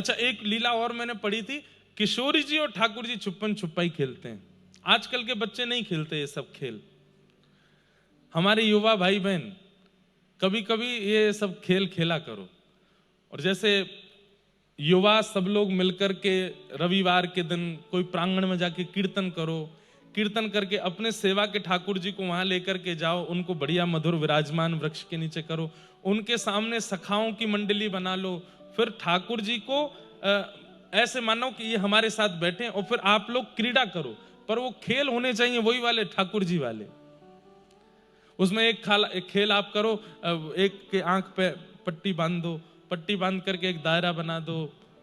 अच्छा, एक लीला और मैंने पढ़ी थी, किशोरी जी और ठाकुर जी छुपन छुपाई खेलते हैं। आजकल के बच्चे नहीं खेलते ये सब खेल। हमारे युवा भाई बहन कभी कभी ये सब खेल खेला करो। और जैसे युवा सब लोग मिलकर के रविवार के दिन कोई प्रांगण में जाके कीर्तन करो, कीर्तन करके अपने सेवा के ठाकुर जी को वहां लेकर के जाओ, उनको बढ़िया मधुर विराजमान वृक्ष के नीचे करो, उनके सामने सखाओं की मंडली बना लो, फिर ठाकुर जी को ऐसे मानो कि ये हमारे साथ बैठे और फिर आप लोग क्रीड़ा करो। पर वो खेल होने चाहिए वही वाले ठाकुर जी वाले। उसमें एक खेल आप करो, एक के आंख पे पट्टी बांध दो, पट्टी बांध करके एक दायरा बना दो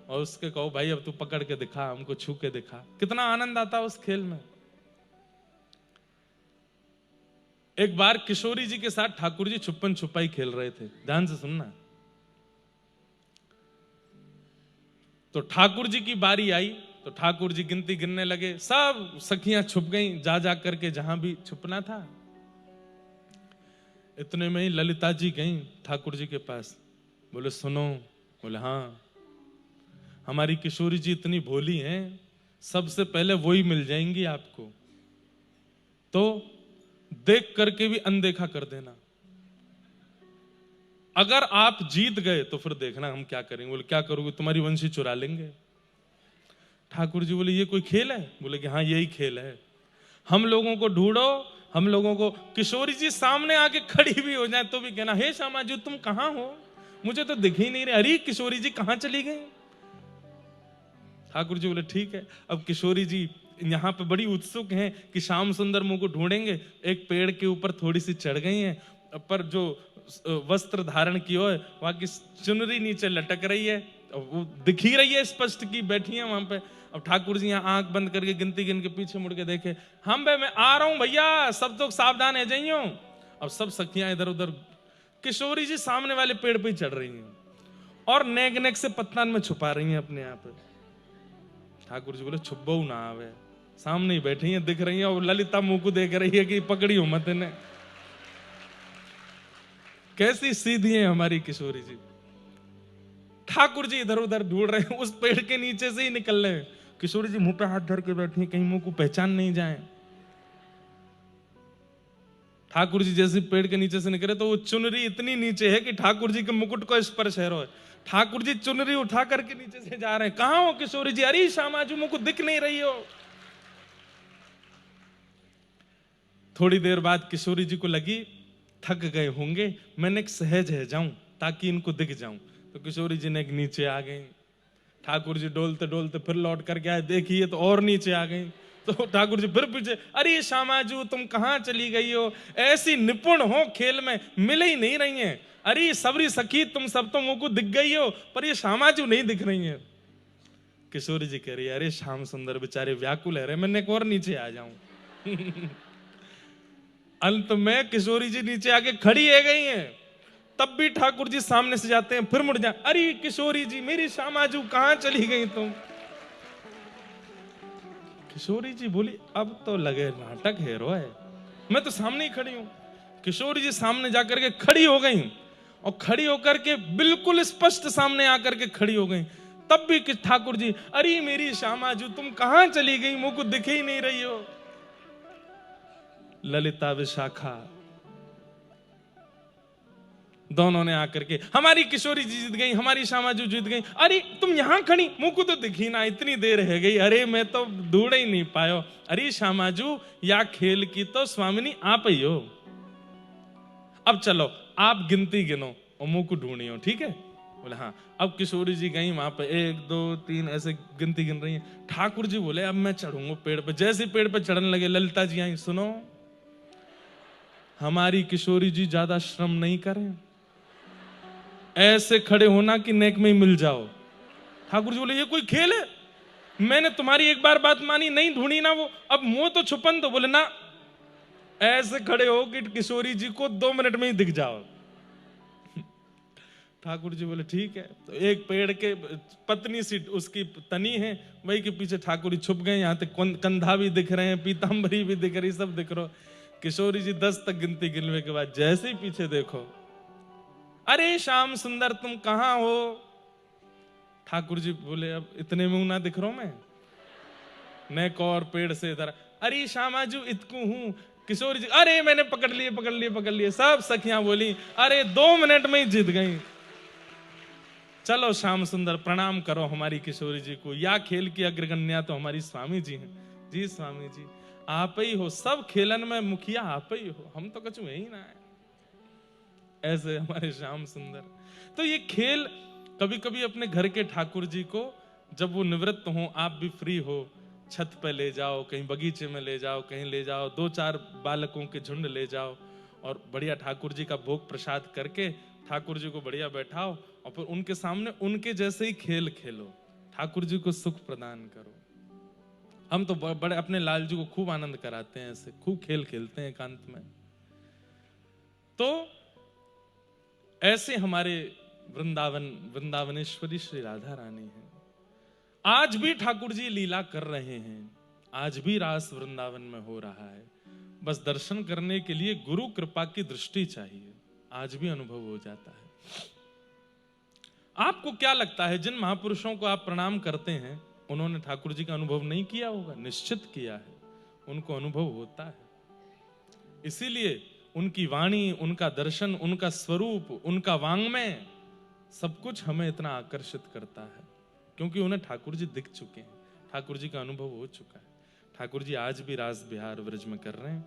और उसके कहो भाई अब तू पकड़ के दिखा, हमको छू के दिखा। कितना आनंद आता है उस खेल में। एक बार किशोरी जी के साथ ठाकुर जी छुपन छुपाई खेल रहे थे, ध्यान से सुनना। तो ठाकुर जी की बारी आई तो ठाकुर जी गिनती गिनने लगे, सब सखियां छुप गईं जा जा करके जहां भी छुपना था। इतने में ही ललिता जी गईं ठाकुर जी के पास, बोले सुनो। बोले हाँ। हमारी किशोरी जी इतनी भोली हैं, सबसे पहले वही मिल जाएंगी आपको, तो देख करके भी अनदेखा कर देना। अगर आप जीत गए तो फिर देखना हम क्या करेंगे। बोले क्या करोगे? तुम्हारी वंशी चुरा लेंगे। ठाकुर जी बोले ये कोई खेल है? बोले कि हाँ यही खेल है। हम लोगों को ढूंढो, हम लोगों को। किशोरी जी सामने आके खड़ी भी हो जाए तो भी कहना हे श्यामा जी तुम कहां हो, मुझे तो दिख ही नहीं रहे। अरे किशोरी जी कहां चली गई? ठाकुर जी बोले ठीक है। अब किशोरी जी यहाँ पे बड़ी उत्सुक हैं कि श्याम सुंदर मुंह को ढूंढेंगे। एक पेड़ के ऊपर थोड़ी सी चढ़ गई हैं, पर जो वस्त्र धारण की हो वहां की चुनरी नीचे लटक रही है, वो दिख ही रही है स्पष्ट की बैठी है वहां पे। अब ठाकुर जी यहाँ आंख बंद करके गिनती गिन के पीछे मुड़ के देखे, हम भाई मैं आ रहा हूं भैया, सब तो सावधान है जाइयो। अब सब सखियां इधर उधर, किशोरी जी सामने वाले पेड़ पे ही चढ़ रही हैं और नेक नेक से पत्तान में छुपा रही हैं अपने आप। ठाकुर जी बोले छुपो ना आवे, सामने ही बैठी हैं दिख रही हैं। और ललिता मुंह को देख रही है कि पकड़ी हो मत ने। कैसी सीधी है हमारी किशोरी जी। ठाकुर जी इधर उधर ढूंढ रहे हैं, उस पेड़ के नीचे से ही निकल रहे हैं। किशोरी जी मुंह पे हाथ धर के बैठी हैं, कहीं मुंह को पहचान नहीं जाए। ठाकुर जी जैसे पेड़ के नीचे से निकले तो वो चुनरी इतनी नीचे है कि ठाकुर जी के मुकुट को स्पर्श है। ठाकुर जी चुनरी उठा करके नीचे से जा रहे हैं। कहां हो किशोरी जी? अरे श्यामा जी मुझको दिख नहीं रही हो। थोड़ी देर बाद किशोरी जी को लगी थक गए होंगे, मैंने एक सहज है जाऊं ताकि इनको दिख जाऊं। तो किशोरी जी ने एक नीचे आ गई। ठाकुर जी डोलते डोलते फिर लौट करके आए, देखिए तो और नीचे आ गई। तो ठाकुर जी फिर पीछे, अरे श्यामाजू तुम कहां चली गई हो? ऐसी निपुण हो खेल में, मिल ही नहीं रही हैं। अरे सबरी सखी तुम सब तो मुंह को दिख गई हो, पर ये श्यामाजू नहीं दिख रही है। किशोरी जी कह रही है अरे श्याम सुंदर बेचारे व्याकुल है रे, मैंने एक और नीचे आ जाऊं। अंत में किशोरी जी नीचे आके खड़ी है गई हैं। तब भी ठाकुर जी सामने से जाते हैं, फिर मुड़ जाए, अरे किशोरी जी मेरी श्यामाजू कहां चली गई तुम? किशोरी जी बोली अब तो लगे नाटक है रोए, मैं तो सामने ही खड़ी हूं। किशोरी जी सामने जाकर के खड़ी हो गई और खड़ी होकर के बिल्कुल स्पष्ट सामने आकर के खड़ी हो गई। तब भी ठाकुर जी अरे मेरी श्यामाजू तुम कहां चली गई, मुझको दिख ही नहीं रही हो। ललिता विशाखा दोनों ने आकर के, हमारी किशोरी जी जीत गई, हमारी श्यामाजू जीत गई। अरे तुम यहां खड़ी, मुंह को तो दिखी ना, इतनी देर है गई। अरे मैं तो ढूंढ ही नहीं पायो। अरे श्यामाजू या खेल की तो स्वामिनी आप ही हो। अब चलो आप गिनती गिनो और मुंह को ढूंढियो, ठीक है? बोले हाँ। अब किशोरी जी गई वहां पे 1 2 3 ऐसे गिनती गिन रही हैं। ठाकुर जी बोले अब मैं चढ़ूंगा पेड़ पे। जैसे पेड़ पे चढ़ने लगे ललिता जी आई, सुनो हमारी किशोरी जी ज्यादा श्रम नहीं करें, ऐसे खड़े होना कि नेक में ही मिल जाओ। ठाकुर जी बोले ये कोई खेल है? मैंने तुम्हारी एक बार बात मानी, नहीं ढूंढी ना वो, अब मुंह तो छुपन दो। बोले ना, ऐसे खड़े हो कि किशोरी जी को 2 मिनट में ही दिख जाओ। ठाकुर जी बोले ठीक है। तो एक पेड़ के पतनी सी उसकी तनी है, वही के पीछे ठाकुर जी छुप गए। यहाँ तक कंधा भी दिख रहे हैं, पीताम्बरी भी दिख रही, सब दिख रहा। किशोरी जी 10 तक गिनती गिनने के बाद जैसे ही पीछे देखो, अरे श्याम सुंदर तुम कहां हो? ठाकुर जी बोले अब इतने में ना दिख रहा हूं मैं, नेक और पेड़ से इधर, अरे श्यामाजू इतकू हूं। किशोरी जी अरे मैंने पकड़ लिए पकड़ लिए पकड़ लिए। सब सखियां बोली अरे 2 मिनट में ही जीत गई। चलो श्याम सुंदर प्रणाम करो हमारी किशोरी जी को, या खेल की अग्रगण्या तो हमारी स्वामी जी हैं। जी स्वामी जी आप ही हो, सब खेलन में मुखिया आप ही हो, हम तो कुछ ही ना है। ऐसे हमारे श्याम सुंदर। तो ये खेल कभी कभी अपने घर के ठाकुर जी को, जब वो निवृत्त हो, आप भी फ्री हो, छत पे ले जाओ, कहीं बगीचे में ले जाओ, कहीं ले जाओ, 2-4 बालकों के झुंड ले जाओ और बढ़िया ठाकुर जी का भोग प्रसाद करके ठाकुर जी को बढ़िया बैठाओ और फिर उनके सामने उनके जैसे ही खेल खेलो, ठाकुर जी को सुख प्रदान करो। हम तो बड़े अपने लाल जी को खूब आनंद कराते हैं, ऐसे खूब खेल खेलते हैं एकांत में। तो ऐसे हमारे वृंदावनेश्वरी श्री राधा रानी हैं। आज भी ठाकुर जी लीला कर रहे हैं, आज भी रास वृंदावन में हो रहा है। बस दर्शन करने के लिए गुरु कृपा की दृष्टि चाहिए, आज भी अनुभव हो जाता है। आपको क्या लगता है जिन महापुरुषों को आप प्रणाम करते हैं उन्होंने ठाकुर जी का अनुभव नहीं किया होगा? निश्चित किया है, उनको अनुभव होता है। इसीलिए उनकी वाणी, उनका दर्शन, उनका स्वरूप, उनका वांग्मय, सब कुछ हमें इतना आकर्षित करता है क्योंकि उन्हें ठाकुर जी दिख चुके हैं, ठाकुर जी का अनुभव हो चुका है। ठाकुर जी आज भी रास बिहार व्रज में कर रहे हैं।